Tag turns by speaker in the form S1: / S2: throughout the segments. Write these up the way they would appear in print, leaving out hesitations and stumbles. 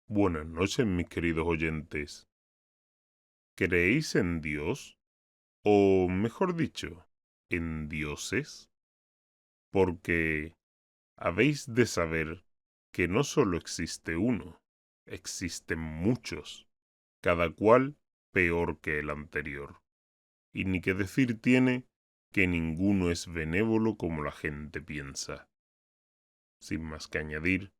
S1: Buenas noches, mis queridos oyentes. ¿Creéis en Dios? O mejor dicho, en dioses. Porque habéis de saber que no solo existe uno, existen muchos, cada cual peor que el anterior. Y ni que decir tiene que ninguno es benévolo como la gente piensa. Sin más que añadir,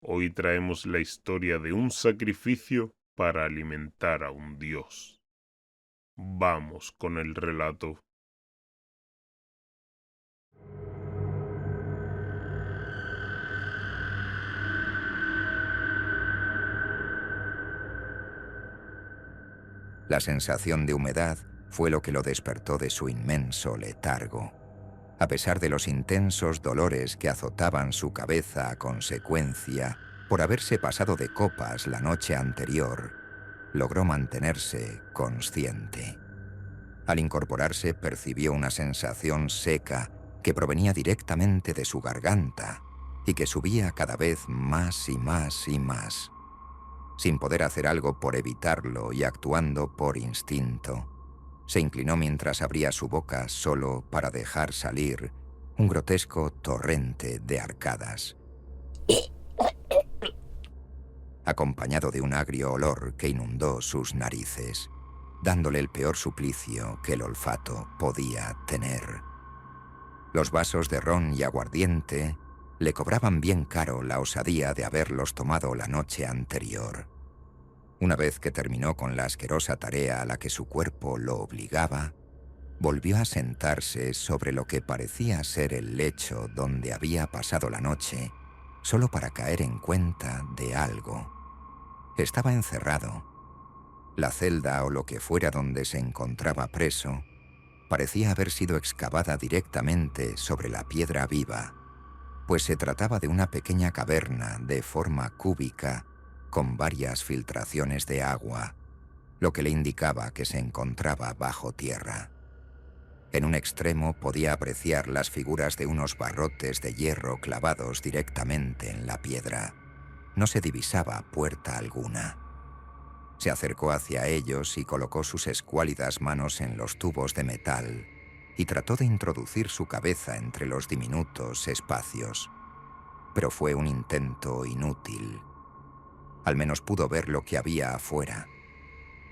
S1: hoy traemos la historia de un sacrificio para alimentar a un dios. Vamos con el relato.
S2: La sensación de humedad fue lo que lo despertó de su inmenso letargo. A pesar de los intensos dolores que azotaban su cabeza a consecuencia por haberse pasado de copas la noche anterior, logró mantenerse consciente. Al incorporarse percibió una sensación seca que provenía directamente de su garganta y que subía cada vez más y más y más. Sin poder hacer algo por evitarlo y actuando por instinto, se inclinó mientras abría su boca solo para dejar salir un grotesco torrente de arcadas, acompañado de un agrio olor que inundó sus narices, dándole el peor suplicio que el olfato podía tener. Los vasos de ron y aguardiente le cobraban bien caro la osadía de haberlos tomado la noche anterior. Una vez que terminó con la asquerosa tarea a la que su cuerpo lo obligaba, volvió a sentarse sobre lo que parecía ser el lecho donde había pasado la noche, solo para caer en cuenta de algo. Estaba encerrado. La celda o lo que fuera donde se encontraba preso parecía haber sido excavada directamente sobre la piedra viva, pues se trataba de una pequeña caverna de forma cúbica con varias filtraciones de agua, lo que le indicaba que se encontraba bajo tierra. En un extremo podía apreciar las figuras de unos barrotes de hierro clavados directamente en la piedra. No se divisaba puerta alguna. Se acercó hacia ellos y colocó sus escuálidas manos en los tubos de metal y trató de introducir su cabeza entre los diminutos espacios. Pero fue un intento inútil. Al menos pudo ver lo que había afuera.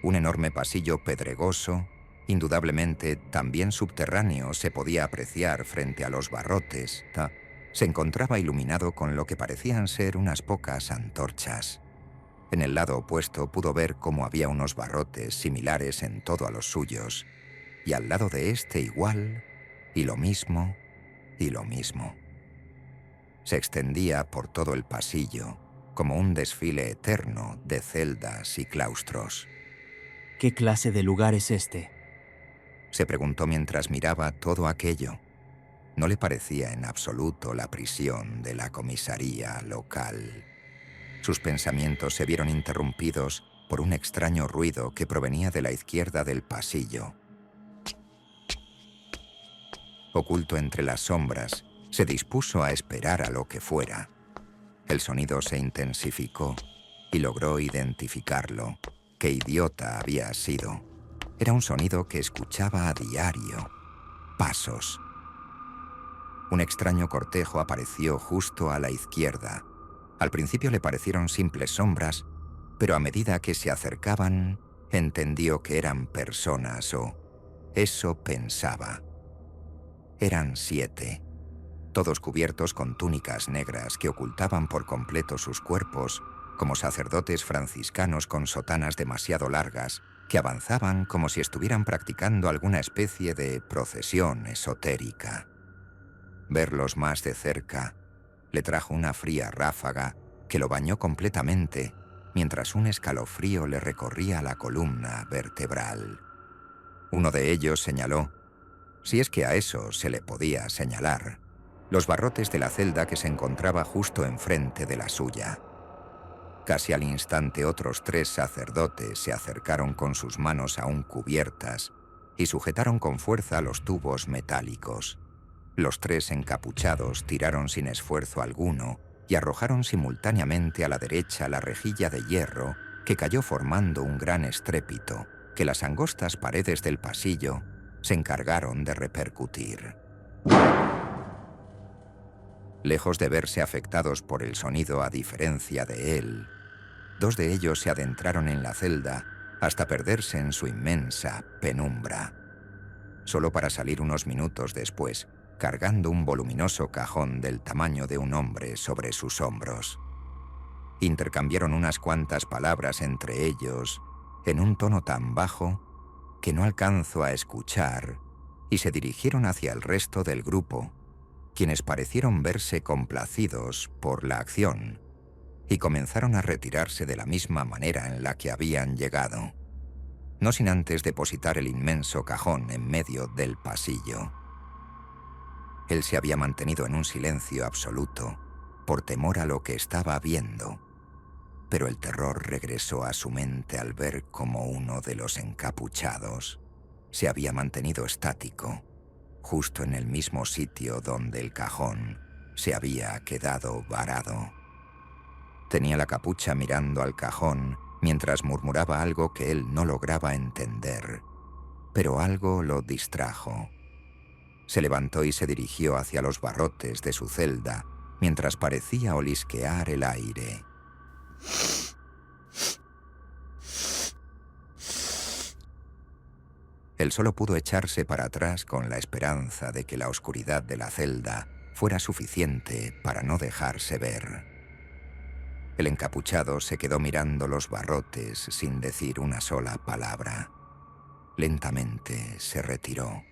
S2: Un enorme pasillo pedregoso, indudablemente también subterráneo, se podía apreciar frente a los barrotes. Se encontraba iluminado con lo que parecían ser unas pocas antorchas. En el lado opuesto pudo ver cómo había unos barrotes similares en todo a los suyos, y al lado de este igual, y lo mismo, y lo mismo. Se extendía por todo el pasillo, como un desfile eterno de celdas y claustros.
S3: ¿Qué clase de lugar es este?
S2: Se preguntó mientras miraba todo aquello. No le parecía en absoluto la prisión de la comisaría local. Sus pensamientos se vieron interrumpidos por un extraño ruido que provenía de la izquierda del pasillo. Oculto entre las sombras, se dispuso a esperar a lo que fuera. El sonido se intensificó y logró identificarlo. ¡Qué idiota había sido! Era un sonido que escuchaba a diario. Pasos. Un extraño cortejo apareció justo a la izquierda. Al principio le parecieron simples sombras, pero a medida que se acercaban, entendió que eran personas o eso pensaba. Eran 7, todos cubiertos con túnicas negras que ocultaban por completo sus cuerpos, como sacerdotes franciscanos con sotanas demasiado largas, que avanzaban como si estuvieran practicando alguna especie de procesión esotérica. Verlos más de cerca le trajo una fría ráfaga que lo bañó completamente, mientras un escalofrío le recorría la columna vertebral. Uno de ellos señaló, si es que a eso se le podía señalar, los barrotes de la celda que se encontraba justo enfrente de la suya. Casi al instante otros 3 sacerdotes se acercaron con sus manos aún cubiertas y sujetaron con fuerza los tubos metálicos. Los 3 encapuchados tiraron sin esfuerzo alguno y arrojaron simultáneamente a la derecha la rejilla de hierro que cayó formando un gran estrépito que las angostas paredes del pasillo se encargaron de repercutir. Lejos de verse afectados por el sonido a diferencia de él, dos de ellos se adentraron en la celda hasta perderse en su inmensa penumbra, solo para salir unos minutos después, cargando un voluminoso cajón del tamaño de un hombre sobre sus hombros. Intercambiaron unas cuantas palabras entre ellos en un tono tan bajo que no alcanzó a escuchar y se dirigieron hacia el resto del grupo, quienes parecieron verse complacidos por la acción y comenzaron a retirarse de la misma manera en la que habían llegado, no sin antes depositar el inmenso cajón en medio del pasillo. Él se había mantenido en un silencio absoluto por temor a lo que estaba viendo, pero el terror regresó a su mente al ver cómo uno de los encapuchados se había mantenido estático, justo en el mismo sitio donde el cajón se había quedado varado. Tenía la capucha mirando al cajón mientras murmuraba algo que él no lograba entender, pero algo lo distrajo. Se levantó y se dirigió hacia los barrotes de su celda mientras parecía olisquear el aire. Él solo pudo echarse para atrás con la esperanza de que la oscuridad de la celda fuera suficiente para no dejarse ver. El encapuchado se quedó mirando los barrotes sin decir una sola palabra. Lentamente se retiró.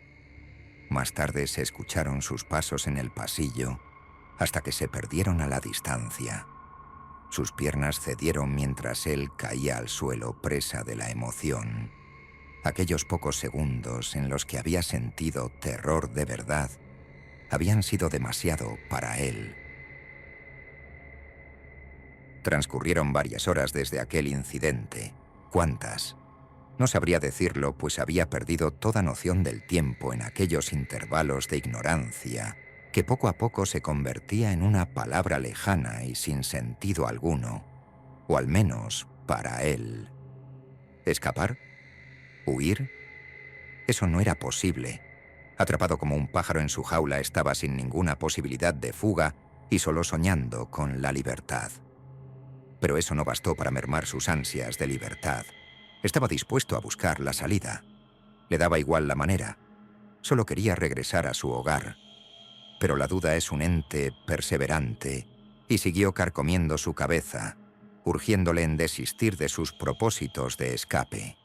S2: Más tarde se escucharon sus pasos en el pasillo hasta que se perdieron a la distancia. Sus piernas cedieron mientras él caía al suelo presa de la emoción. Aquellos pocos segundos en los que había sentido terror de verdad habían sido demasiado para él. Transcurrieron varias horas desde aquel incidente. ¿Cuántas? No sabría decirlo, pues había perdido toda noción del tiempo en aquellos intervalos de ignorancia que poco a poco se convertía en una palabra lejana y sin sentido alguno, o al menos para él. ¿Escapar? ¿Huir? Eso no era posible. Atrapado como un pájaro en su jaula, estaba sin ninguna posibilidad de fuga y solo soñando con la libertad. Pero eso no bastó para mermar sus ansias de libertad. Estaba dispuesto a buscar la salida. Le daba igual la manera. Solo quería regresar a su hogar. Pero la duda es un ente perseverante y siguió carcomiendo su cabeza, urgiéndole en desistir de sus propósitos de escape.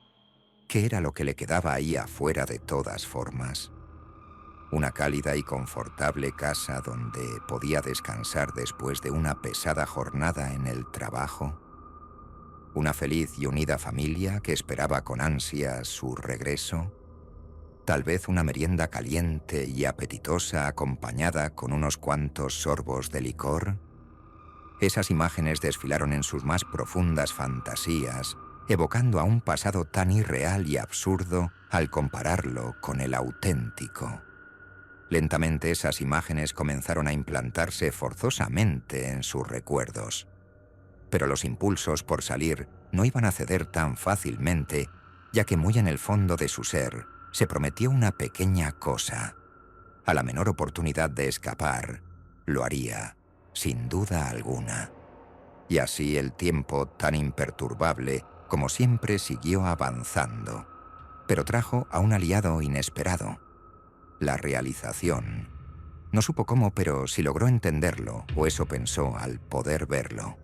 S2: ¿Qué era lo que le quedaba ahí afuera de todas formas? Una cálida y confortable casa donde podía descansar después de una pesada jornada en el trabajo. Una feliz y unida familia que esperaba con ansia su regreso. Tal vez una merienda caliente y apetitosa acompañada con unos cuantos sorbos de licor. Esas imágenes desfilaron en sus más profundas fantasías, evocando a un pasado tan irreal y absurdo al compararlo con el auténtico. Lentamente esas imágenes comenzaron a implantarse forzosamente en sus recuerdos. Pero los impulsos por salir no iban a ceder tan fácilmente, ya que muy en el fondo de su ser se prometió una pequeña cosa. A la menor oportunidad de escapar, lo haría, sin duda alguna. Y así el tiempo, tan imperturbable como siempre, siguió avanzando, pero trajo a un aliado inesperado: la realización. No supo cómo, pero sí logró entenderlo, o eso pensó al poder verlo.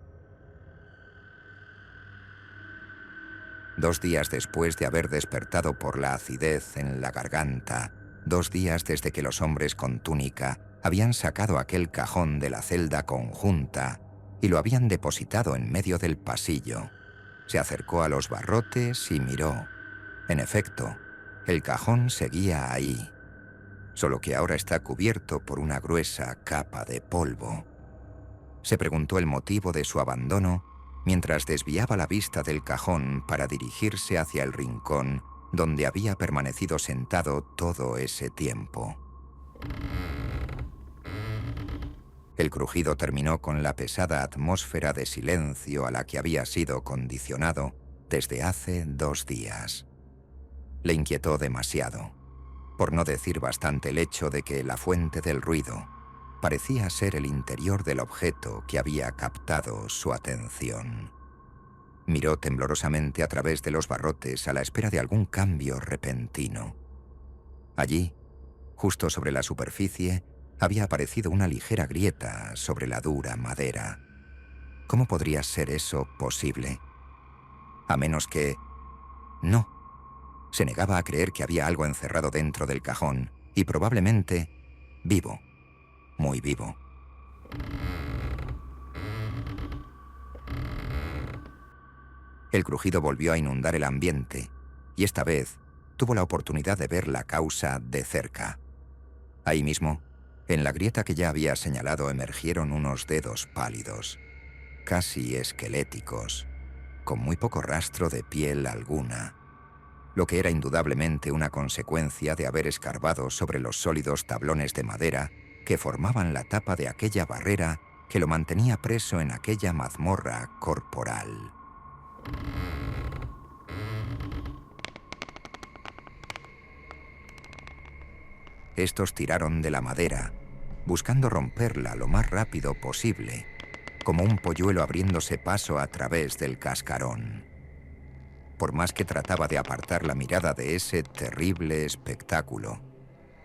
S2: 2 días después de haber despertado por la acidez en la garganta, 2 días desde que los hombres con túnica habían sacado aquel cajón de la celda conjunta y lo habían depositado en medio del pasillo, se acercó a los barrotes y miró. En efecto, el cajón seguía ahí, solo que ahora está cubierto por una gruesa capa de polvo. Se preguntó el motivo de su abandono mientras desviaba la vista del cajón para dirigirse hacia el rincón donde había permanecido sentado todo ese tiempo. El crujido terminó con la pesada atmósfera de silencio a la que había sido condicionado desde hace 2 días. Le inquietó demasiado, por no decir bastante el hecho de que la fuente del ruido parecía ser el interior del objeto que había captado su atención. Miró temblorosamente a través de los barrotes a la espera de algún cambio repentino. Allí, justo sobre la superficie, había aparecido una ligera grieta sobre la dura madera. ¿Cómo podría ser eso posible? A menos que... No. Se negaba a creer que había algo encerrado dentro del cajón, y probablemente vivo, muy vivo. El crujido volvió a inundar el ambiente, y esta vez tuvo la oportunidad de ver la causa de cerca. Ahí mismo, en la grieta que ya había señalado, emergieron unos dedos pálidos, casi esqueléticos, con muy poco rastro de piel alguna, lo que era indudablemente una consecuencia de haber escarbado sobre los sólidos tablones de madera que formaban la tapa de aquella barrera que lo mantenía preso en aquella mazmorra corporal. Estos tiraron de la madera, buscando romperla lo más rápido posible, como un polluelo abriéndose paso a través del cascarón. Por más que trataba de apartar la mirada de ese terrible espectáculo,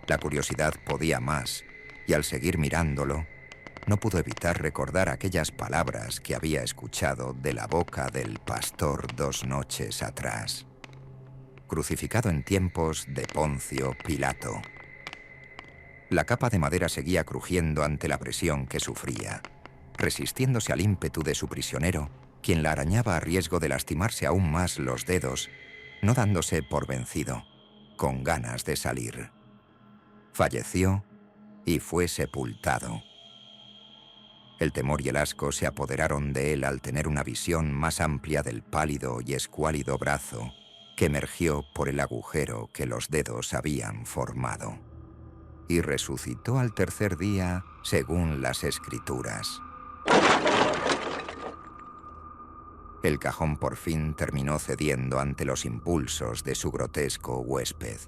S2: la curiosidad podía más, y al seguir mirándolo, no pudo evitar recordar aquellas palabras que había escuchado de la boca del pastor 2 noches atrás, crucificado en tiempos de Poncio Pilato. La capa de madera seguía crujiendo ante la presión que sufría, resistiéndose al ímpetu de su prisionero, quien la arañaba a riesgo de lastimarse aún más los dedos, no dándose por vencido, con ganas de salir. Falleció y fue sepultado. El temor y el asco se apoderaron de él al tener una visión más amplia del pálido y escuálido brazo que emergió por el agujero que los dedos habían formado. Y resucitó al 3er día según las Escrituras. El cajón por fin terminó cediendo ante los impulsos de su grotesco huésped.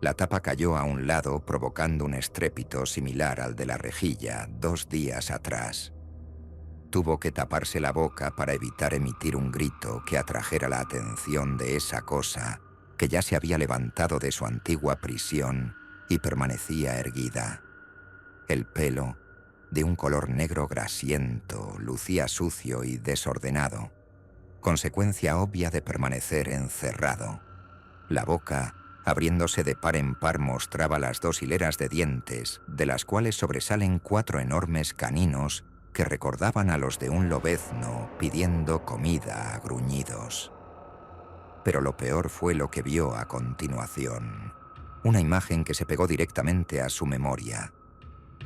S2: La tapa cayó a un lado provocando un estrépito similar al de la rejilla 2 días atrás. Tuvo que taparse la boca para evitar emitir un grito que atrajera la atención de esa cosa que ya se había levantado de su antigua prisión y permanecía erguida. El pelo, de un color negro grasiento, lucía sucio y desordenado, consecuencia obvia de permanecer encerrado. La boca, abriéndose de par en par, mostraba las 2 hileras de dientes, de las cuales sobresalen 4 enormes caninos que recordaban a los de un lobezno pidiendo comida a gruñidos. Pero lo peor fue lo que vio a continuación. Una imagen que se pegó directamente a su memoria.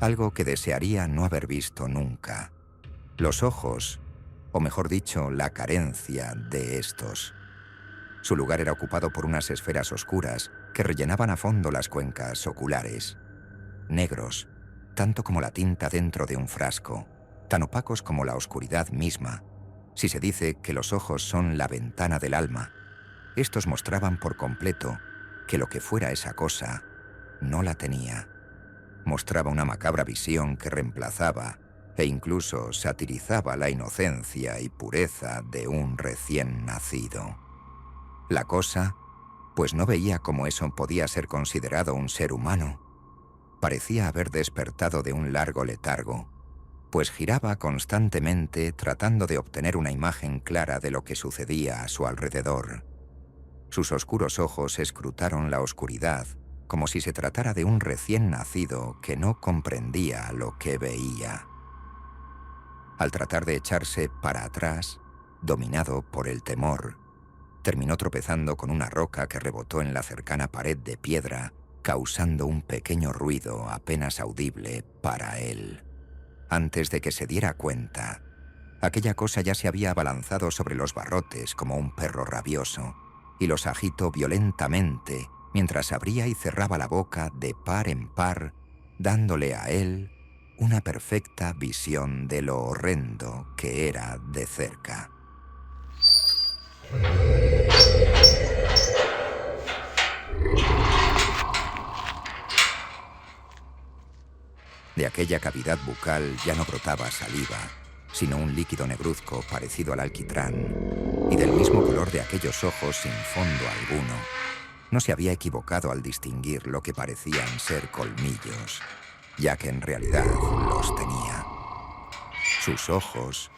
S2: Algo que desearía no haber visto nunca. Los ojos, o mejor dicho, la carencia de estos. Su lugar era ocupado por unas esferas oscuras que rellenaban a fondo las cuencas oculares. Negros, tanto como la tinta dentro de un frasco, tan opacos como la oscuridad misma. Si se dice que los ojos son la ventana del alma, estos mostraban por completo que lo que fuera esa cosa no la tenía. Mostraba una macabra visión que reemplazaba e incluso satirizaba la inocencia y pureza de un recién nacido. La cosa, pues no veía cómo eso podía ser considerado un ser humano. Parecía haber despertado de un largo letargo, pues giraba constantemente tratando de obtener una imagen clara de lo que sucedía a su alrededor. Sus oscuros ojos escrutaron la oscuridad como si se tratara de un recién nacido que no comprendía lo que veía. Al tratar de echarse para atrás, dominado por el temor, terminó tropezando con una roca que rebotó en la cercana pared de piedra, causando un pequeño ruido apenas audible para él. Antes de que se diera cuenta, aquella cosa ya se había abalanzado sobre los barrotes como un perro rabioso, y los agitó violentamente mientras abría y cerraba la boca de par en par, dándole a él una perfecta visión de lo horrendo que era de cerca. De aquella cavidad bucal ya no brotaba saliva, sino un líquido negruzco parecido al alquitrán, y del mismo color de aquellos ojos sin fondo alguno. No se había equivocado al distinguir lo que parecían ser colmillos, ya que en realidad los tenía. Sus ojos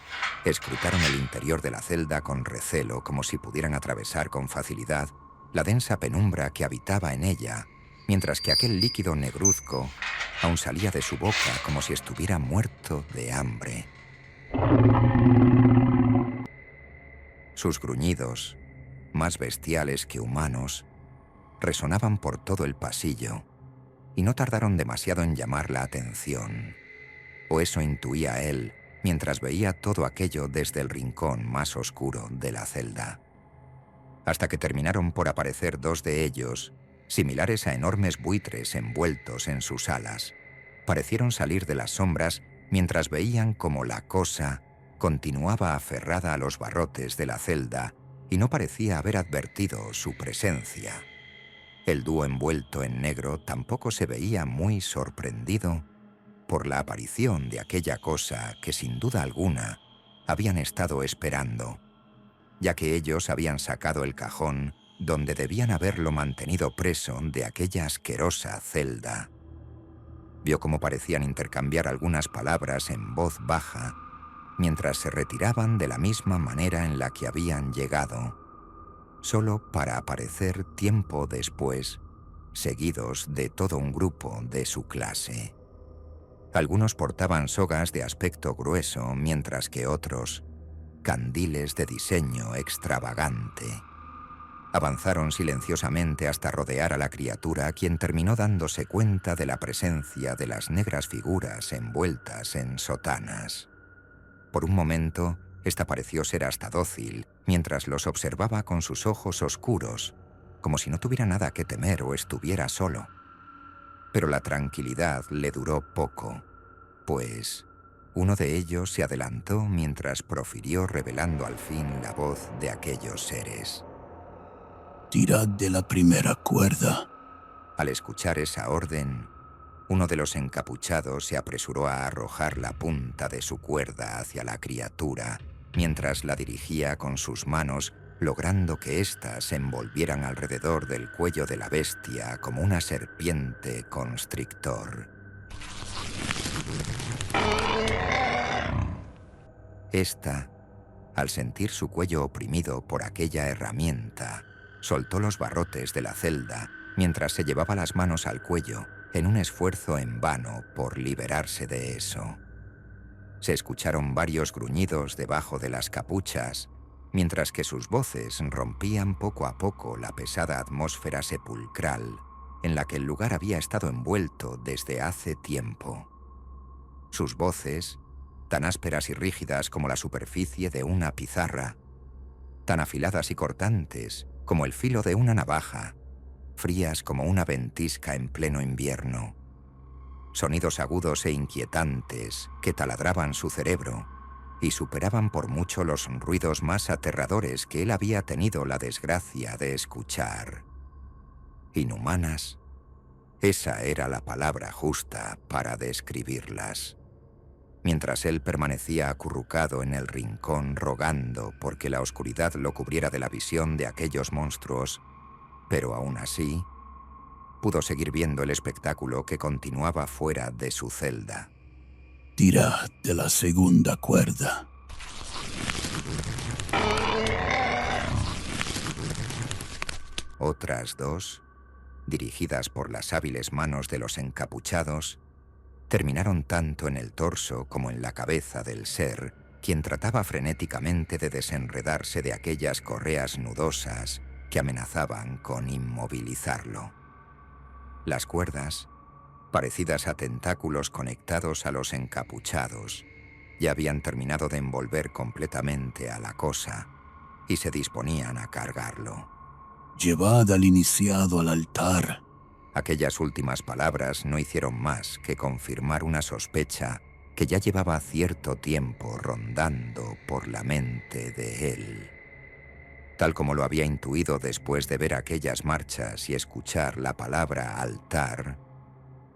S2: escrutaron el interior de la celda con recelo, como si pudieran atravesar con facilidad la densa penumbra que habitaba en ella, mientras que aquel líquido negruzco aún salía de su boca como si estuviera muerto de hambre. Sus gruñidos, más bestiales que humanos, resonaban por todo el pasillo y no tardaron demasiado en llamar la atención, o eso intuía él mientras veía todo aquello desde el rincón más oscuro de la celda, hasta que terminaron por aparecer dos de ellos, similares a enormes buitres envueltos en sus alas. Parecieron salir de las sombras mientras veían cómo la cosa continuaba aferrada a los barrotes de la celda y no parecía haber advertido su presencia. El dúo envuelto en negro tampoco se veía muy sorprendido por la aparición de aquella cosa que sin duda alguna habían estado esperando, ya que ellos habían sacado el cajón donde debían haberlo mantenido preso de aquella asquerosa celda. Vio cómo parecían intercambiar algunas palabras en voz baja mientras se retiraban de la misma manera en la que habían llegado, solo para aparecer tiempo después, seguidos de todo un grupo de su clase. Algunos portaban sogas de aspecto grueso, mientras que otros, candiles de diseño extravagante. Avanzaron silenciosamente hasta rodear a la criatura, quien terminó dándose cuenta de la presencia de las negras figuras envueltas en sotanas. Por un momento, esta pareció ser hasta dócil, mientras los observaba con sus ojos oscuros, como si no tuviera nada que temer o estuviera solo. Pero la tranquilidad le duró poco, pues uno de ellos se adelantó mientras profirió revelando al fin la voz de aquellos seres.
S4: «Tirad de la primera cuerda».
S2: Al escuchar esa orden, uno de los encapuchados se apresuró a arrojar la punta de su cuerda hacia la criatura, mientras la dirigía con sus manos, logrando que éstas se envolvieran alrededor del cuello de la bestia como una serpiente constrictor. Esta, al sentir su cuello oprimido por aquella herramienta, soltó los barrotes de la celda mientras se llevaba las manos al cuello en un esfuerzo en vano por liberarse de eso. Se escucharon varios gruñidos debajo de las capuchas, mientras que sus voces rompían poco a poco la pesada atmósfera sepulcral en la que el lugar había estado envuelto desde hace tiempo. Sus voces, tan ásperas y rígidas como la superficie de una pizarra, tan afiladas y cortantes como el filo de una navaja, frías como una ventisca en pleno invierno. Sonidos agudos e inquietantes que taladraban su cerebro y superaban por mucho los ruidos más aterradores que él había tenido la desgracia de escuchar. Inhumanas, esa era la palabra justa para describirlas. Mientras él permanecía acurrucado en el rincón rogando porque la oscuridad lo cubriera de la visión de aquellos monstruos, pero aún así pudo seguir viendo el espectáculo que continuaba fuera de su celda.
S4: «Tirad de la segunda cuerda».
S2: Otras dos, dirigidas por las hábiles manos de los encapuchados, terminaron tanto en el torso como en la cabeza del ser, quien trataba frenéticamente de desenredarse de aquellas correas nudosas que amenazaban con inmovilizarlo. Las cuerdas, parecidas a tentáculos conectados a los encapuchados, ya habían terminado de envolver completamente a la cosa y se disponían a cargarlo.
S4: «Llevad al iniciado al altar».
S2: Aquellas últimas palabras no hicieron más que confirmar una sospecha que ya llevaba cierto tiempo rondando por la mente de él. Tal como lo había intuido después de ver aquellas marchas y escuchar la palabra altar,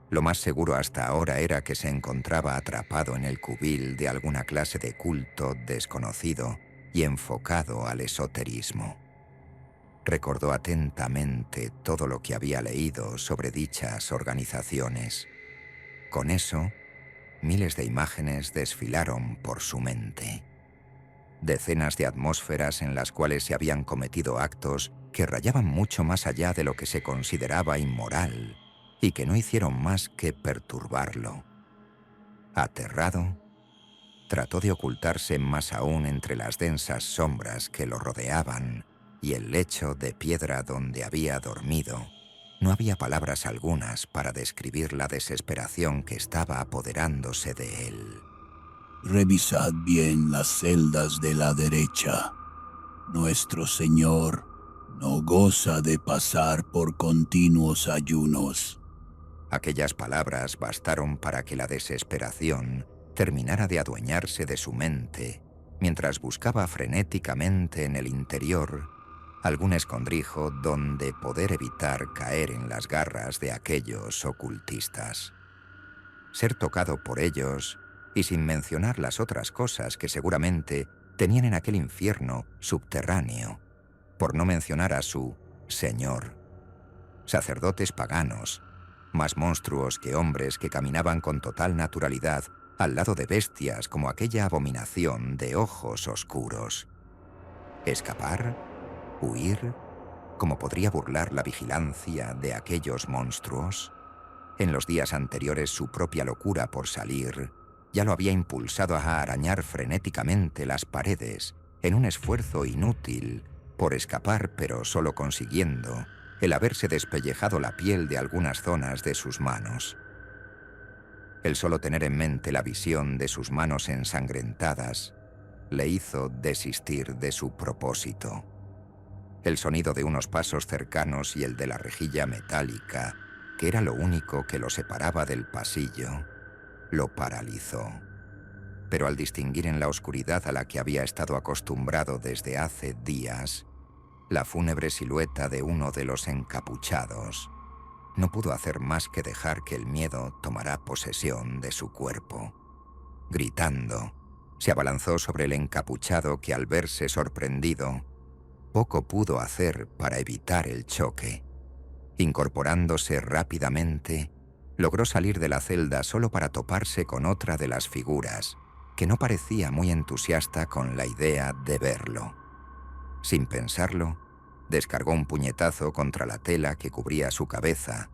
S2: lo más seguro hasta ahora era que se encontraba atrapado en el cubil de alguna clase de culto desconocido y enfocado al esoterismo. Recordó atentamente todo lo que había leído sobre dichas organizaciones. Con eso, miles de imágenes desfilaron por su mente. Decenas de atmósferas en las cuales se habían cometido actos que rayaban mucho más allá de lo que se consideraba inmoral y que no hicieron más que perturbarlo. Aterrado, trató de ocultarse más aún entre las densas sombras que lo rodeaban y el lecho de piedra donde había dormido. No había palabras algunas para describir la desesperación que estaba apoderándose de él.
S4: Revisad bien las celdas de la derecha. Nuestro Señor no goza de pasar por continuos ayunos.
S2: Aquellas palabras bastaron para que la desesperación terminara de adueñarse de su mente, mientras buscaba frenéticamente en el interior algún escondrijo donde poder evitar caer en las garras de aquellos ocultistas. Ser tocado por ellos, y sin mencionar las otras cosas que seguramente tenían en aquel infierno subterráneo, por no mencionar a su Señor. Sacerdotes paganos, más monstruos que hombres que caminaban con total naturalidad al lado de bestias como aquella abominación de ojos oscuros. Escapar, huir, ¿cómo podría burlar la vigilancia de aquellos monstruos? En los días anteriores su propia locura por salir ya lo había impulsado a arañar frenéticamente las paredes en un esfuerzo inútil por escapar, pero solo consiguiendo el haberse despellejado la piel de algunas zonas de sus manos. El solo tener en mente la visión de sus manos ensangrentadas le hizo desistir de su propósito. El sonido de unos pasos cercanos y el de la rejilla metálica, que era lo único que lo separaba del pasillo, lo paralizó. Pero al distinguir en la oscuridad a la que había estado acostumbrado desde hace días la fúnebre silueta de uno de los encapuchados, no pudo hacer más que dejar que el miedo tomara posesión de su cuerpo. Gritando, se abalanzó sobre el encapuchado que, al verse sorprendido, poco pudo hacer para evitar el choque. Incorporándose rápidamente, logró salir de la celda solo para toparse con otra de las figuras, que no parecía muy entusiasta con la idea de verlo. Sin pensarlo, descargó un puñetazo contra la tela que cubría su cabeza,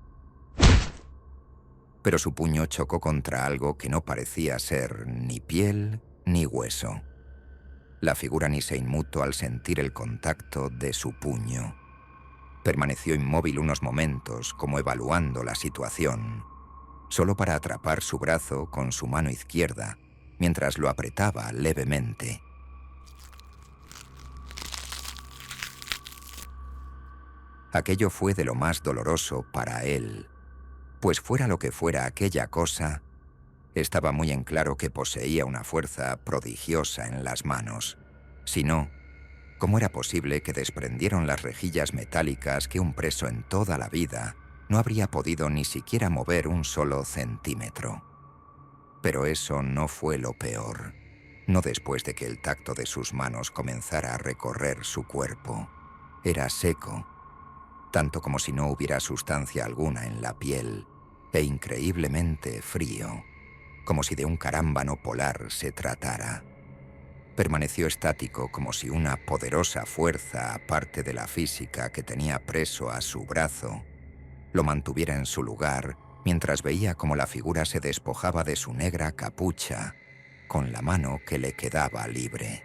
S2: pero su puño chocó contra algo que no parecía ser ni piel ni hueso. La figura ni se inmutó al sentir el contacto de su puño. Permaneció inmóvil unos momentos, como evaluando la situación, solo para atrapar su brazo con su mano izquierda, mientras lo apretaba levemente. Aquello fue de lo más doloroso para él, pues fuera lo que fuera aquella cosa, estaba muy en claro que poseía una fuerza prodigiosa en las manos. Si no, ¿cómo era posible que desprendieron las rejillas metálicas que un preso en toda la vida no habría podido ni siquiera mover un solo centímetro? Pero eso no fue lo peor, no después de que el tacto de sus manos comenzara a recorrer su cuerpo. Era seco, tanto como si no hubiera sustancia alguna en la piel, e increíblemente frío, como si de un carámbano polar se tratara. Permaneció estático como si una poderosa fuerza, aparte de la física que tenía preso a su brazo, lo mantuviera en su lugar mientras veía cómo la figura se despojaba de su negra capucha con la mano que le quedaba libre.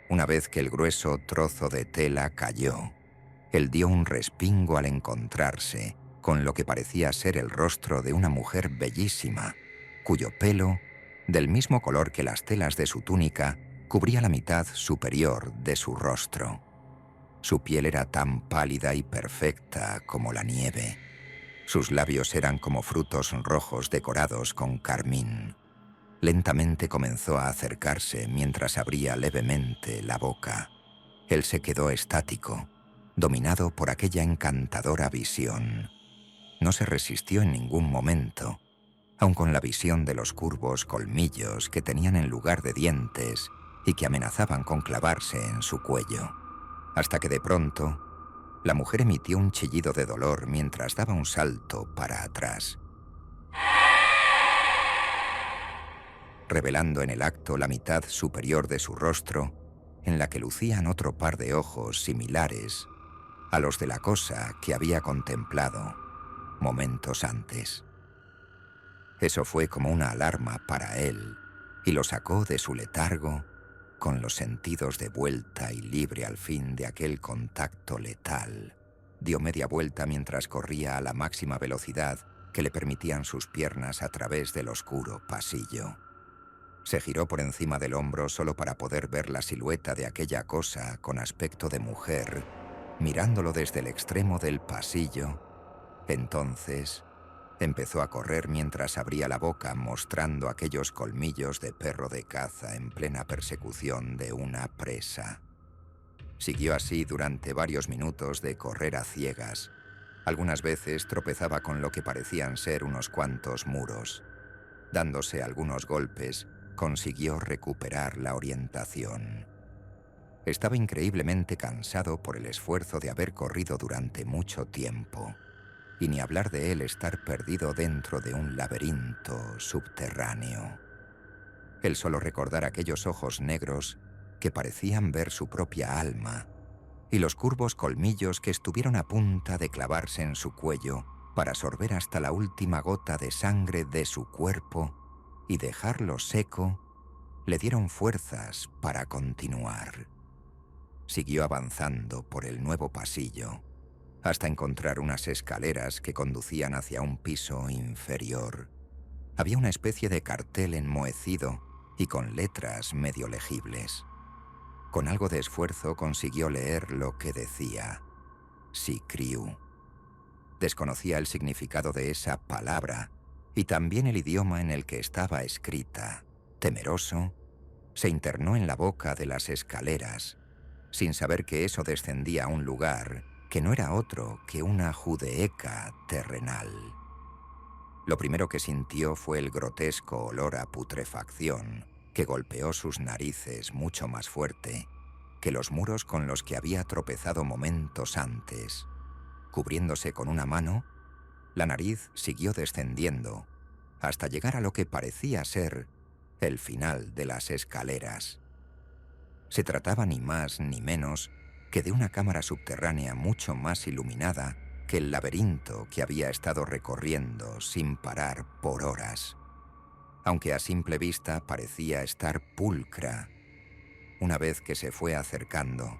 S2: Una vez que el grueso trozo de tela cayó, él dio un respingo al encontrarse con lo que parecía ser el rostro de una mujer bellísima, cuyo pelo, del mismo color que las telas de su túnica, cubría la mitad superior de su rostro. Su piel era tan pálida y perfecta como la nieve. Sus labios eran como frutos rojos decorados con carmín. Lentamente comenzó a acercarse mientras abría levemente la boca. Él se quedó estático, dominado por aquella encantadora visión. No se resistió en ningún momento, aun con la visión de los curvos colmillos que tenían en lugar de dientes y que amenazaban con clavarse en su cuello. Hasta que de pronto, la mujer emitió un chillido de dolor mientras daba un salto para atrás, revelando en el acto la mitad superior de su rostro, en la que lucían otro par de ojos similares a los de la cosa que había contemplado momentos antes. Eso fue como una alarma para él y lo sacó de su letargo con los sentidos de vuelta y libre al fin de aquel contacto letal. Dio media vuelta mientras corría a la máxima velocidad que le permitían sus piernas a través del oscuro pasillo. Se giró por encima del hombro solo para poder ver la silueta de aquella cosa con aspecto de mujer, mirándolo desde el extremo del pasillo. Entonces empezó a correr mientras abría la boca, mostrando aquellos colmillos de perro de caza en plena persecución de una presa. Siguió así durante varios minutos de correr a ciegas. Algunas veces tropezaba con lo que parecían ser unos cuantos muros. Dándose algunos golpes, consiguió recuperar la orientación. Estaba increíblemente cansado por el esfuerzo de haber corrido durante mucho tiempo. Y ni hablar de él estar perdido dentro de un laberinto subterráneo. El solo recordar aquellos ojos negros que parecían ver su propia alma y los curvos colmillos que estuvieron a punto de clavarse en su cuello para sorber hasta la última gota de sangre de su cuerpo y dejarlo seco, le dieron fuerzas para continuar. Siguió avanzando por el nuevo pasillo hasta encontrar unas escaleras que conducían hacia un piso inferior. Había una especie de cartel enmohecido y con letras medio legibles. Con algo de esfuerzo consiguió leer lo que decía: Sicriu. Desconocía el significado de esa palabra y también el idioma en el que estaba escrita. Temeroso, se internó en la boca de las escaleras, sin saber que eso descendía a un lugar que no era otro que una judeeca terrenal. Lo primero que sintió fue el grotesco olor a putrefacción que golpeó sus narices mucho más fuerte que los muros con los que había tropezado momentos antes. Cubriéndose con una mano, la nariz siguió descendiendo hasta llegar a lo que parecía ser el final de las escaleras. Se trataba ni más ni menos que de una cámara subterránea mucho más iluminada que el laberinto que había estado recorriendo sin parar por horas. Aunque a simple vista parecía estar pulcra, una vez que se fue acercando,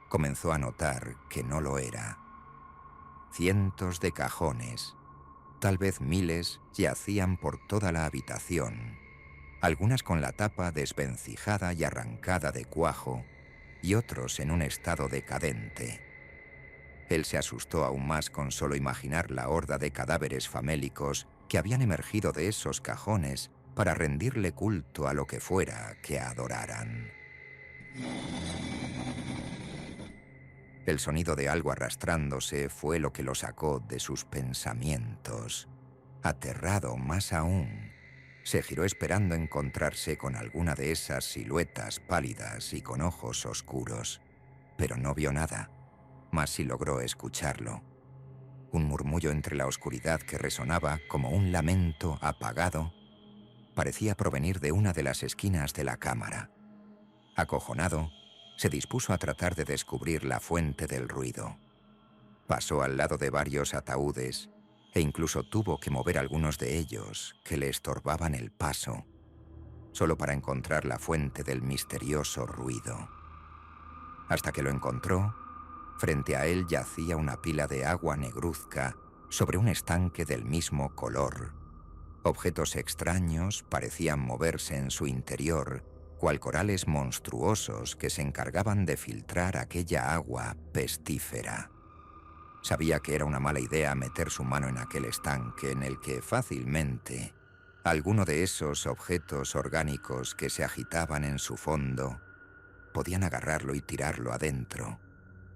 S2: comenzó a notar que no lo era. Cientos de cajones, tal vez miles, yacían por toda la habitación, algunas con la tapa desvencijada y arrancada de cuajo, y otros en un estado decadente. Él se asustó aún más con solo imaginar la horda de cadáveres famélicos que habían emergido de esos cajones para rendirle culto a lo que fuera que adoraran. El sonido de algo arrastrándose fue lo que lo sacó de sus pensamientos. Aterrado más aún, se giró esperando encontrarse con alguna de esas siluetas pálidas y con ojos oscuros, pero no vio nada, mas sí logró escucharlo. Un murmullo entre la oscuridad que resonaba como un lamento apagado parecía provenir de una de las esquinas de la cámara. Acojonado, se dispuso a tratar de descubrir la fuente del ruido. Pasó al lado de varios ataúdes e incluso tuvo que mover algunos de ellos que le estorbaban el paso, solo para encontrar la fuente del misterioso ruido. Hasta que lo encontró, frente a él yacía una pila de agua negruzca sobre un estanque del mismo color. Objetos extraños parecían moverse en su interior, cual corales monstruosos que se encargaban de filtrar aquella agua pestífera. Sabía que era una mala idea meter su mano en aquel estanque en el que fácilmente alguno de esos objetos orgánicos que se agitaban en su fondo podían agarrarlo y tirarlo adentro,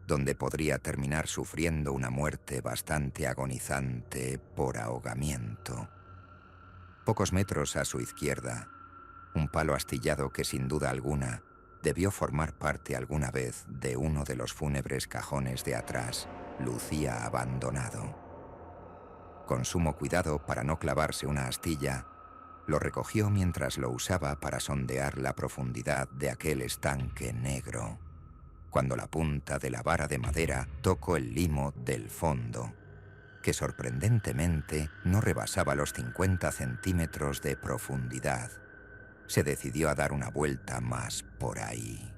S2: donde podría terminar sufriendo una muerte bastante agonizante por ahogamiento. Pocos metros a su izquierda, un palo astillado que sin duda alguna debió formar parte alguna vez de uno de los fúnebres cajones de atrás, lucía abandonado. Con sumo cuidado para no clavarse una astilla, lo recogió mientras lo usaba para sondear la profundidad de aquel estanque negro, cuando la punta de la vara de madera tocó el limo del fondo, que sorprendentemente no rebasaba los 50 centímetros de profundidad. Se decidió a dar una vuelta más por ahí.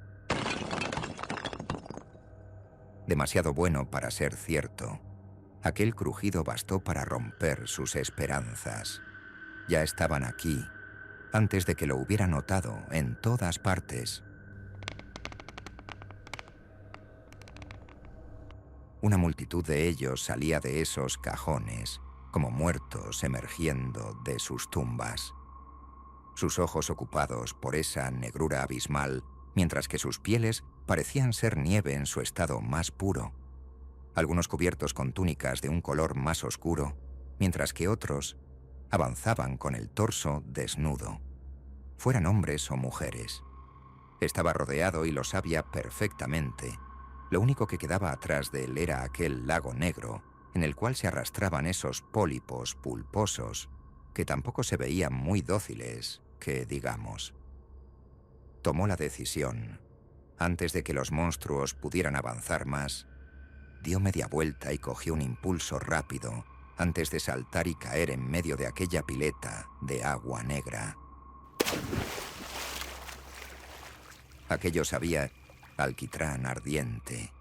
S2: Demasiado bueno para ser cierto, aquel crujido bastó para romper sus esperanzas. Ya estaban aquí, antes de que lo hubiera notado en todas partes. Una multitud de ellos salía de esos cajones, como muertos emergiendo de sus tumbas. Sus ojos ocupados por esa negrura abismal, mientras que sus pieles parecían ser nieve en su estado más puro. Algunos cubiertos con túnicas de un color más oscuro, mientras que otros avanzaban con el torso desnudo, fueran hombres o mujeres. Estaba rodeado y lo sabía perfectamente. Lo único que quedaba atrás de él era aquel lago negro, en el cual se arrastraban esos pólipos pulposos, que tampoco se veían muy dóciles, que digamos. Tomó la decisión. Antes de que los monstruos pudieran avanzar más, dio media vuelta y cogió un impulso rápido antes de saltar y caer en medio de aquella pileta de agua negra. Aquello sabía alquitrán ardiente.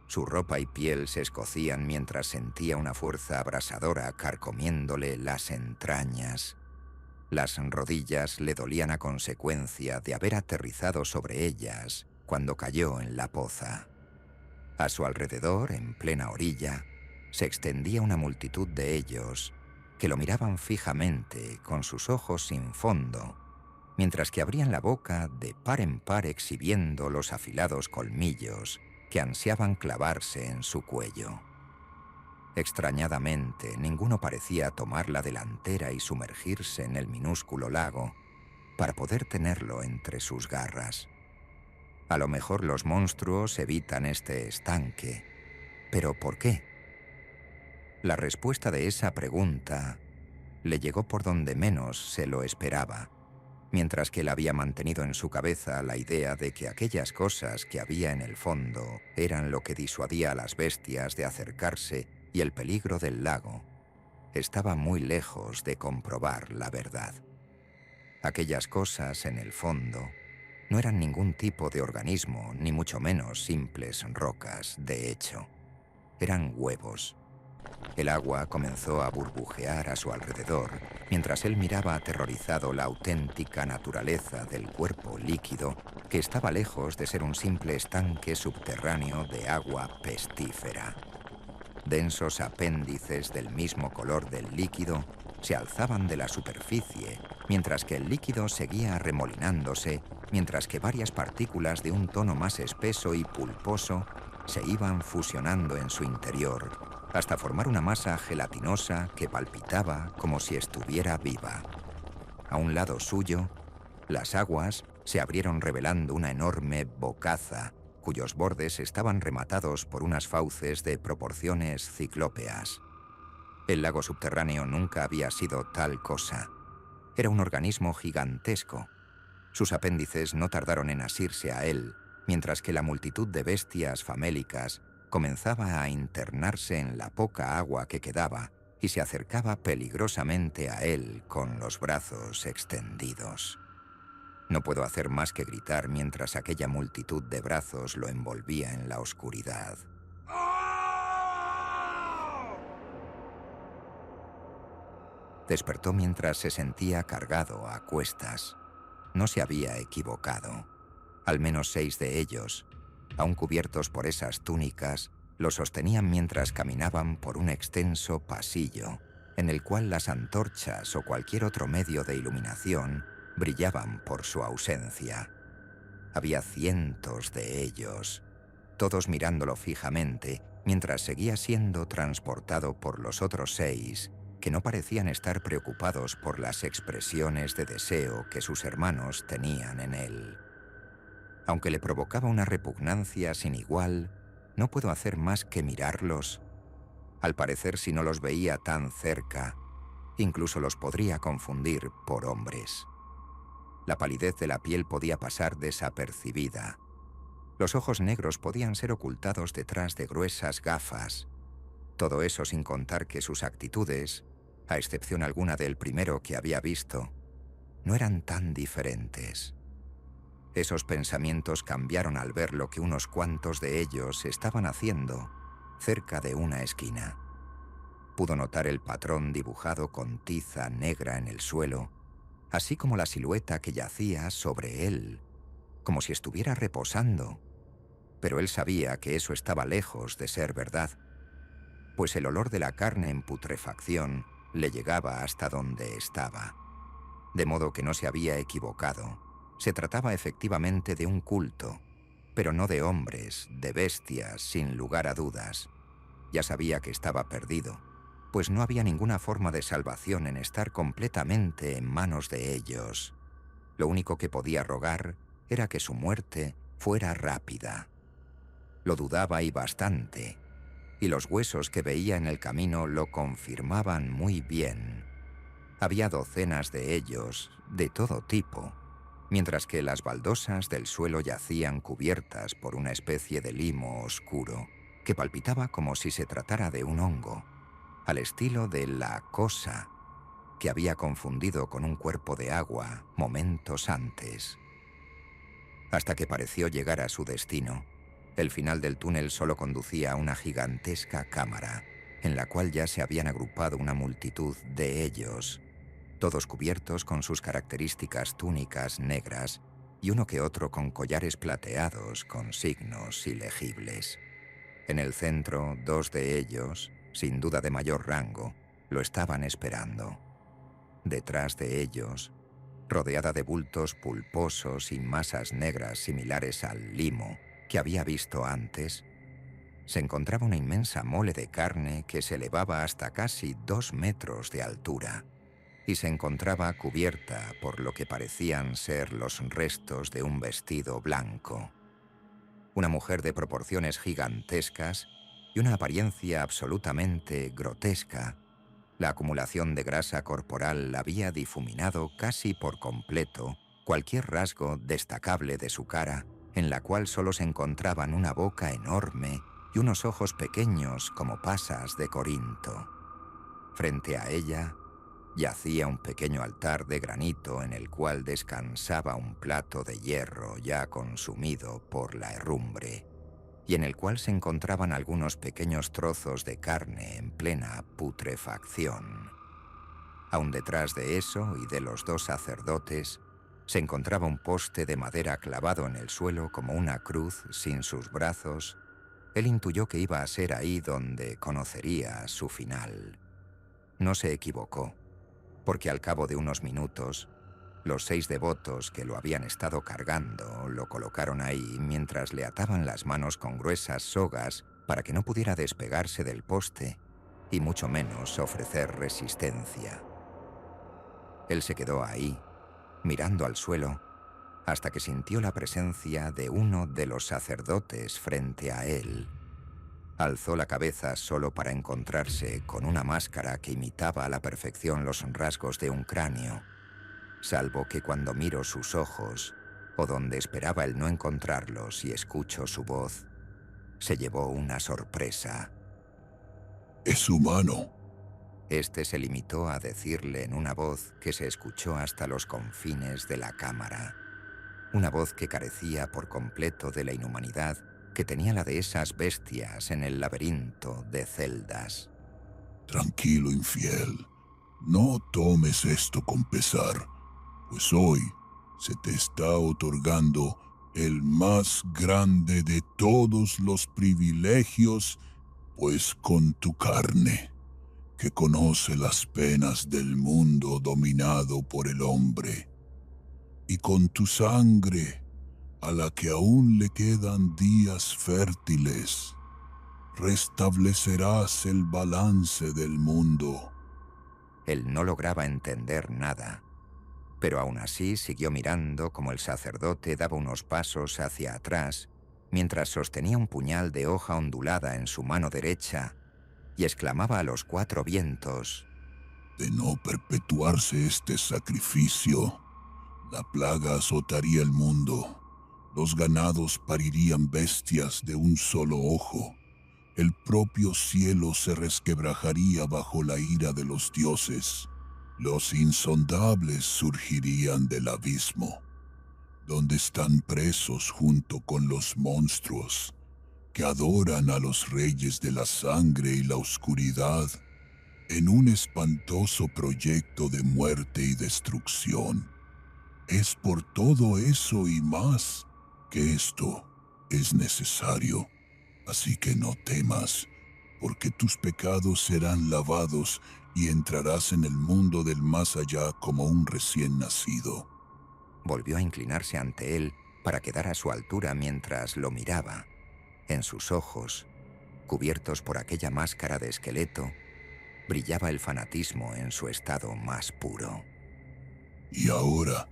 S2: Su ropa y piel se escocían mientras sentía una fuerza abrasadora carcomiéndole las entrañas. Las rodillas le dolían a consecuencia de haber aterrizado sobre ellas cuando cayó en la poza. A su alrededor, en plena orilla, se extendía una multitud de ellos que lo miraban fijamente con sus ojos sin fondo, mientras que abrían la boca de par en par exhibiendo los afilados colmillos que ansiaban clavarse en su cuello. Extrañadamente, ninguno parecía tomar la delantera y sumergirse en el minúsculo lago para poder tenerlo entre sus garras. A lo mejor los monstruos evitan este estanque, pero ¿por qué? La respuesta de esa pregunta le llegó por donde menos se lo esperaba, mientras que él había mantenido en su cabeza la idea de que aquellas cosas que había en el fondo eran lo que disuadía a las bestias de acercarse y el peligro del lago. Estaba muy lejos de comprobar la verdad. Aquellas cosas en el fondo no eran ningún tipo de organismo, ni mucho menos simples rocas, de hecho. Eran huevos. El agua comenzó a burbujear a su alrededor, mientras él miraba aterrorizado la auténtica naturaleza del cuerpo líquido que estaba lejos de ser un simple estanque subterráneo de agua pestífera. Densos apéndices del mismo color del líquido se alzaban de la superficie, mientras que el líquido seguía arremolinándose, mientras que varias partículas de un tono más espeso y pulposo se iban fusionando en su interior, hasta formar una masa gelatinosa que palpitaba como si estuviera viva. A un lado suyo, las aguas se abrieron revelando una enorme bocaza, cuyos bordes estaban rematados por unas fauces de proporciones ciclópeas. El lago subterráneo nunca había sido tal cosa. Era un organismo gigantesco. Sus apéndices no tardaron en asirse a él, mientras que la multitud de bestias famélicas comenzaba a internarse en la poca agua que quedaba y se acercaba peligrosamente a él con los brazos extendidos. No puedo hacer más que gritar mientras aquella multitud de brazos lo envolvía en la oscuridad. Despertó mientras se sentía cargado a cuestas. No se había equivocado. Al menos 6 de ellos, aún cubiertos por esas túnicas, Lo sostenían mientras caminaban por un extenso pasillo, en el cual las antorchas o cualquier otro medio de iluminación brillaban por su ausencia. Había cientos de ellos, todos mirándolo fijamente, mientras seguía siendo transportado por los otros 6, que no parecían estar preocupados por las expresiones de deseo que sus hermanos tenían en él. Aunque le provocaba una repugnancia sin igual, no puedo hacer más que mirarlos. Al parecer, si no los veía tan cerca, incluso los podría confundir por hombres. La palidez de la piel podía pasar desapercibida. Los ojos negros podían ser ocultados detrás de gruesas gafas. Todo eso sin contar que sus actitudes, a excepción alguna del primero que había visto, no eran tan diferentes. Esos pensamientos cambiaron al ver lo que unos cuantos de ellos estaban haciendo cerca de una esquina. Pudo notar el patrón dibujado con tiza negra en el suelo, así como la silueta que yacía sobre él, como si estuviera reposando. Pero él sabía que eso estaba lejos de ser verdad, pues el olor de la carne en putrefacción le llegaba hasta donde estaba. De modo que no se había equivocado. Se trataba efectivamente de un culto, pero no de hombres, de bestias, sin lugar a dudas. Ya sabía que estaba perdido, pues no había ninguna forma de salvación en estar completamente en manos de ellos. Lo único que podía rogar era que su muerte fuera rápida. Lo dudaba y bastante, y los huesos que veía en el camino lo confirmaban muy bien. Había docenas de ellos, de todo tipo, mientras que las baldosas del suelo yacían cubiertas por una especie de limo oscuro que palpitaba como si se tratara de un hongo, al estilo de la cosa que había confundido con un cuerpo de agua momentos antes. Hasta que pareció llegar a su destino, el final del túnel solo conducía a una gigantesca cámara, en la cual ya se habían agrupado una multitud de ellos, todos cubiertos con sus características túnicas negras y uno que otro con collares plateados con signos ilegibles. En el centro, 2 de ellos, sin duda de mayor rango, lo estaban esperando. Detrás de ellos, rodeada de bultos pulposos y masas negras similares al limo que había visto antes, se encontraba una inmensa mole de carne que se elevaba hasta casi 2 metros de altura y se encontraba cubierta por lo que parecían ser los restos de un vestido blanco. Una mujer de proporciones gigantescas y una apariencia absolutamente grotesca. La acumulación de grasa corporal había difuminado casi por completo cualquier rasgo destacable de su cara, en la cual solo se encontraban una boca enorme y unos ojos pequeños como pasas de Corinto. Frente a ella yacía un pequeño altar de granito en el cual descansaba un plato de hierro ya consumido por la herrumbre, y en el cual se encontraban algunos pequeños trozos de carne en plena putrefacción. Aún detrás de eso y de los 2 sacerdotes, se encontraba un poste de madera clavado en el suelo como una cruz sin sus brazos. Él intuyó que iba a ser ahí donde conocería su final. No se equivocó, porque al cabo de unos minutos, los 6 devotos que lo habían estado cargando lo colocaron ahí mientras le ataban las manos con gruesas sogas para que no pudiera despegarse del poste y mucho menos ofrecer resistencia. Él se quedó ahí, mirando al suelo, hasta que sintió la presencia de uno de los sacerdotes frente a él. Alzó la cabeza solo para encontrarse con una máscara que imitaba a la perfección los rasgos de un cráneo, salvo que cuando miro sus ojos, o donde esperaba el no encontrarlos y escucho su voz, se llevó una sorpresa.
S4: Es humano.
S2: Este se limitó a decirle en una voz que se escuchó hasta los confines de la cámara, una voz que carecía por completo de la inhumanidad que tenía la de esas bestias en el laberinto de celdas.
S4: Tranquilo, infiel. No tomes esto con pesar, pues hoy se te está otorgando el más grande de todos los privilegios, pues con tu carne, que conoce las penas del mundo dominado por el hombre, y con tu sangre, a la que aún le quedan días fértiles, restablecerás el balance del mundo.
S2: Él no lograba entender nada, pero aún así siguió mirando como el sacerdote daba unos pasos hacia atrás mientras sostenía un puñal de hoja ondulada en su mano derecha y exclamaba a los cuatro vientos:
S4: De no perpetuarse este sacrificio, la plaga azotaría el mundo. Los ganados parirían bestias de un solo ojo. El propio cielo se resquebrajaría bajo la ira de los dioses. Los insondables surgirían del abismo, donde están presos junto con los monstruos que adoran a los reyes de la sangre y la oscuridad en un espantoso proyecto de muerte y destrucción. Es por todo eso y más que esto es necesario. Así que no temas, porque tus pecados serán lavados y entrarás en el mundo del más allá como un recién nacido.
S2: Volvió a inclinarse ante él para quedar a su altura mientras lo miraba. En sus ojos, cubiertos por aquella máscara de esqueleto, brillaba el fanatismo en su estado más puro.
S4: Y ahora,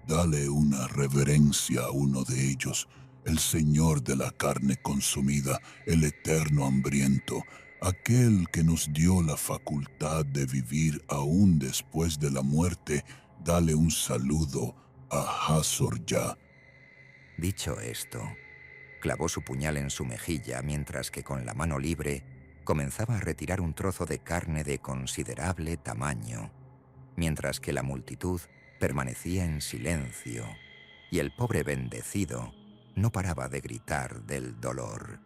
S4: dale una reverencia a uno de ellos, el Señor de la carne consumida, el eterno hambriento, aquel que nos dio la facultad de vivir aún después de la muerte. Dale un saludo a Hazor Ya.
S2: Dicho esto, clavó su puñal en su mejilla mientras que con la mano libre comenzaba a retirar un trozo de carne de considerable tamaño, mientras que la multitud permanecía en silencio y el pobre bendecido no paraba de gritar del dolor.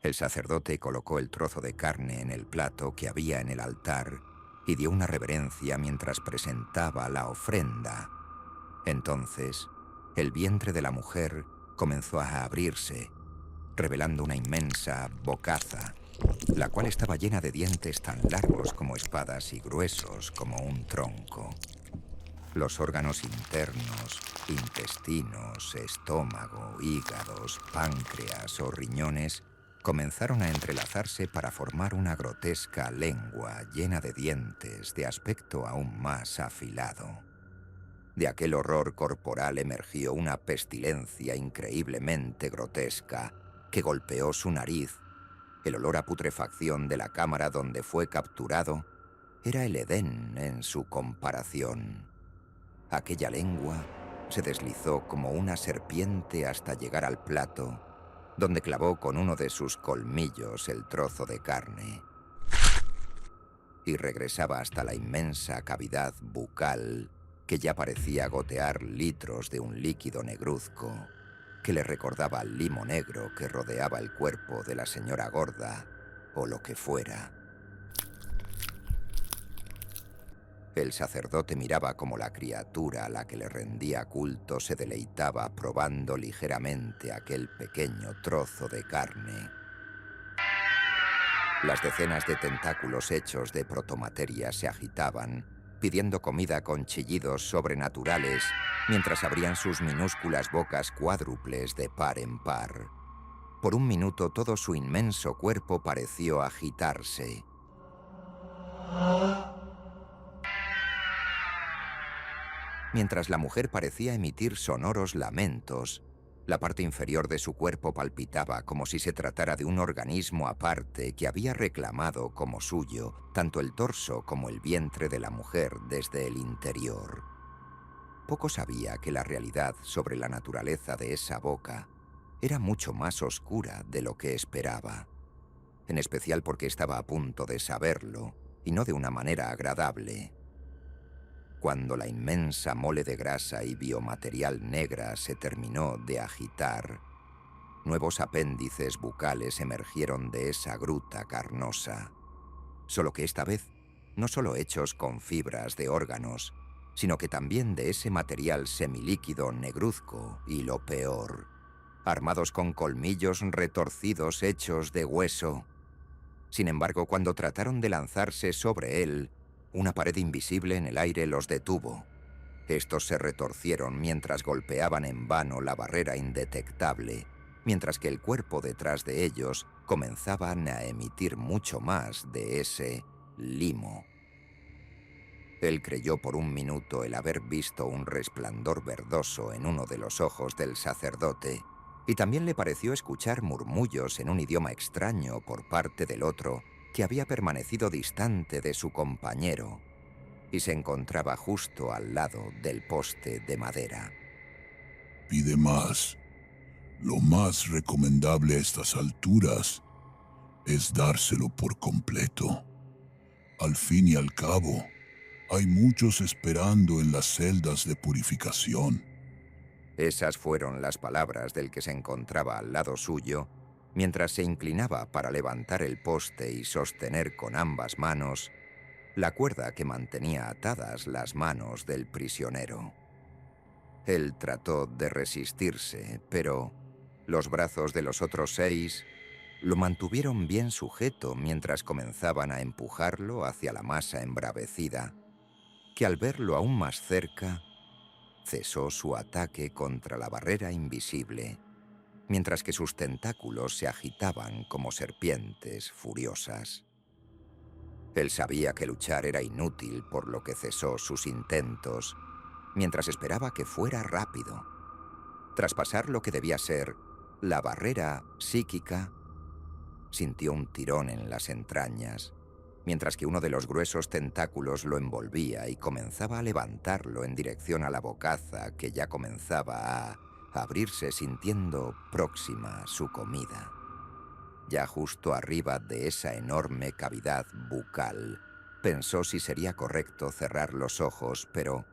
S2: El sacerdote colocó el trozo de carne en el plato que había en el altar y dio una reverencia mientras presentaba la ofrenda. Entonces, el vientre de la mujer comenzó a abrirse, revelando una inmensa bocaza, la cual estaba llena de dientes tan largos como espadas y gruesos como un tronco. Los órganos internos, intestinos, estómago, hígados, páncreas o riñones comenzaron a entrelazarse para formar una grotesca lengua llena de dientes de aspecto aún más afilado. De aquel horror corporal emergió una pestilencia increíblemente grotesca que golpeó su nariz. El olor a putrefacción de la cámara donde fue capturado era el Edén en su comparación. Aquella lengua se deslizó como una serpiente hasta llegar al plato, donde clavó con uno de sus colmillos el trozo de carne y regresaba hasta la inmensa cavidad bucal que ya parecía gotear litros de un líquido negruzco que le recordaba al limo negro que rodeaba el cuerpo de la señora gorda o lo que fuera. El sacerdote miraba como la criatura a la que le rendía culto se deleitaba probando ligeramente aquel pequeño trozo de carne. Las decenas de tentáculos hechos de protomateria se agitaban, pidiendo comida con chillidos sobrenaturales, mientras abrían sus minúsculas bocas cuádruples de par en par. Por un minuto todo su inmenso cuerpo pareció agitarse. Mientras la mujer parecía emitir sonoros lamentos, la parte inferior de su cuerpo palpitaba como si se tratara de un organismo aparte que había reclamado como suyo tanto el torso como el vientre de la mujer desde el interior. Poco sabía que la realidad sobre la naturaleza de esa boca era mucho más oscura de lo que esperaba, en especial porque estaba a punto de saberlo, y no de una manera agradable. Cuando la inmensa mole de grasa y biomaterial negra se terminó de agitar, Nuevos apéndices bucales emergieron de esa gruta carnosa, solo que esta vez no solo hechos con fibras de órganos, sino que también de ese material semilíquido negruzco y lo peor, armados con colmillos retorcidos hechos de hueso. Sin embargo, cuando trataron de lanzarse sobre él, una pared invisible en el aire los detuvo. Estos se retorcieron mientras golpeaban en vano la barrera indetectable, mientras que el cuerpo detrás de ellos comenzaban a emitir mucho más de ese limo. Él creyó por un minuto el haber visto un resplandor verdoso en uno de los ojos del sacerdote, y también le pareció escuchar murmullos en un idioma extraño por parte del otro que había permanecido distante de su compañero y se encontraba justo al lado del poste de madera.
S4: Pide más. Lo más recomendable a estas alturas es dárselo por completo. Al fin y al cabo, hay muchos esperando en las celdas de purificación.
S2: Esas fueron las palabras del que se encontraba al lado suyo, mientras se inclinaba para levantar el poste y sostener con ambas manos la cuerda que mantenía atadas las manos del prisionero. Él trató de resistirse, pero los brazos de los otros 6 lo mantuvieron bien sujeto mientras comenzaban a empujarlo hacia la masa embravecida, que al verlo aún más cerca, cesó su ataque contra la barrera invisible, mientras que sus tentáculos se agitaban como serpientes furiosas. Él sabía que luchar era inútil, por lo que cesó sus intentos, mientras esperaba que fuera rápido. Tras pasar lo que debía ser la barrera psíquica, sintió un tirón en las entrañas, mientras que uno de los gruesos tentáculos lo envolvía y comenzaba a levantarlo en dirección a la bocaza que ya comenzaba a abrirse sintiendo próxima su comida. Ya justo arriba de esa enorme cavidad bucal, pensó si sería correcto cerrar los ojos, pero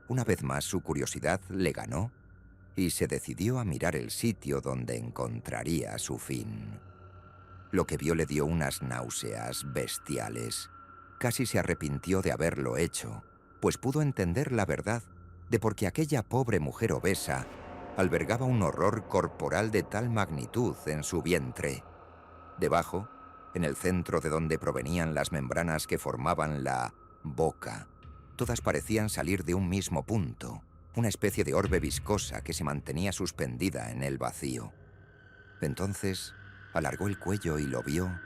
S2: una vez más su curiosidad le ganó y se decidió a mirar el sitio donde encontraría su fin. Lo que vio le dio unas náuseas bestiales. Casi se arrepintió de haberlo hecho, pues pudo entender la verdad de por qué aquella pobre mujer obesa albergaba un horror corporal de tal magnitud en su vientre. Debajo, en el centro de donde provenían las membranas que formaban la boca, todas parecían salir de un mismo punto, una especie de orbe viscosa que se mantenía suspendida en el vacío. Entonces, alargó el cuello y lo vio.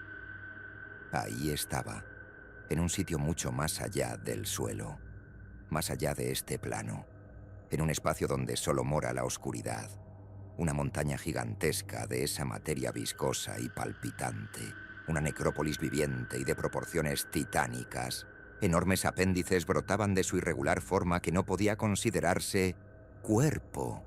S2: Ahí estaba, en un sitio mucho más allá del suelo, más allá de este plano, en un espacio donde solo mora la oscuridad, una montaña gigantesca de esa materia viscosa y palpitante, una necrópolis viviente y de proporciones titánicas. Enormes apéndices brotaban de su irregular forma que no podía considerarse cuerpo.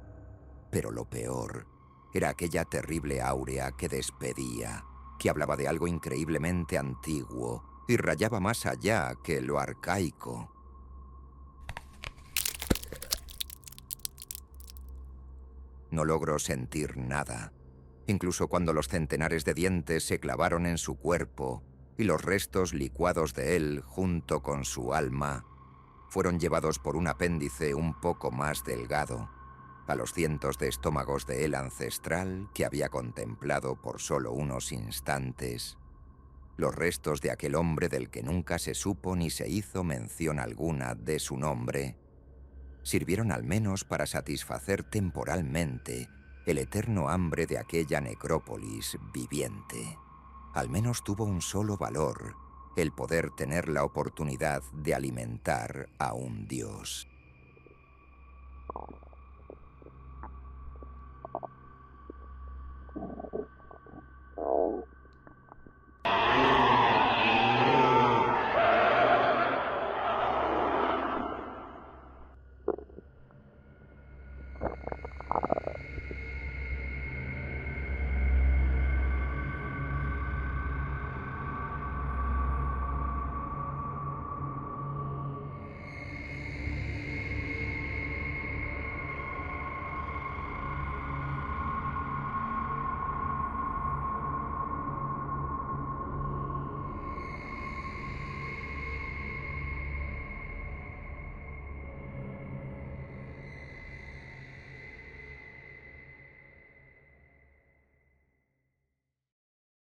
S2: Pero lo peor era aquella terrible áurea que despedía, que hablaba de algo increíblemente antiguo y rayaba más allá que lo arcaico. No logró sentir nada, incluso cuando los centenares de dientes se clavaron en su cuerpo y los restos licuados de él, junto con su alma, fueron llevados por un apéndice un poco más delgado a los cientos de estómagos de él ancestral que había contemplado por solo unos instantes, los restos de aquel hombre del que nunca se supo ni se hizo mención alguna de su nombre, sirvieron al menos para satisfacer temporalmente el eterno hambre de aquella necrópolis viviente. Al menos tuvo un solo valor, el poder tener la oportunidad de alimentar a un dios.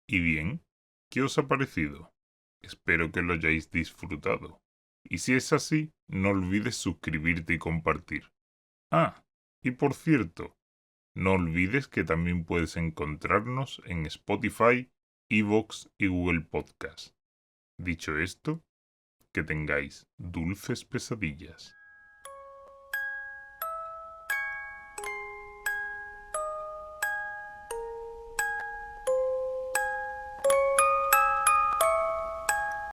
S1: Y bien, ¿qué os ha parecido? Espero que lo hayáis disfrutado. Y si es así, no olvides suscribirte y compartir. Ah, y por cierto, no olvides que también puedes encontrarnos en Spotify, iVoox y Google Podcast. Dicho esto, que tengáis dulces pesadillas.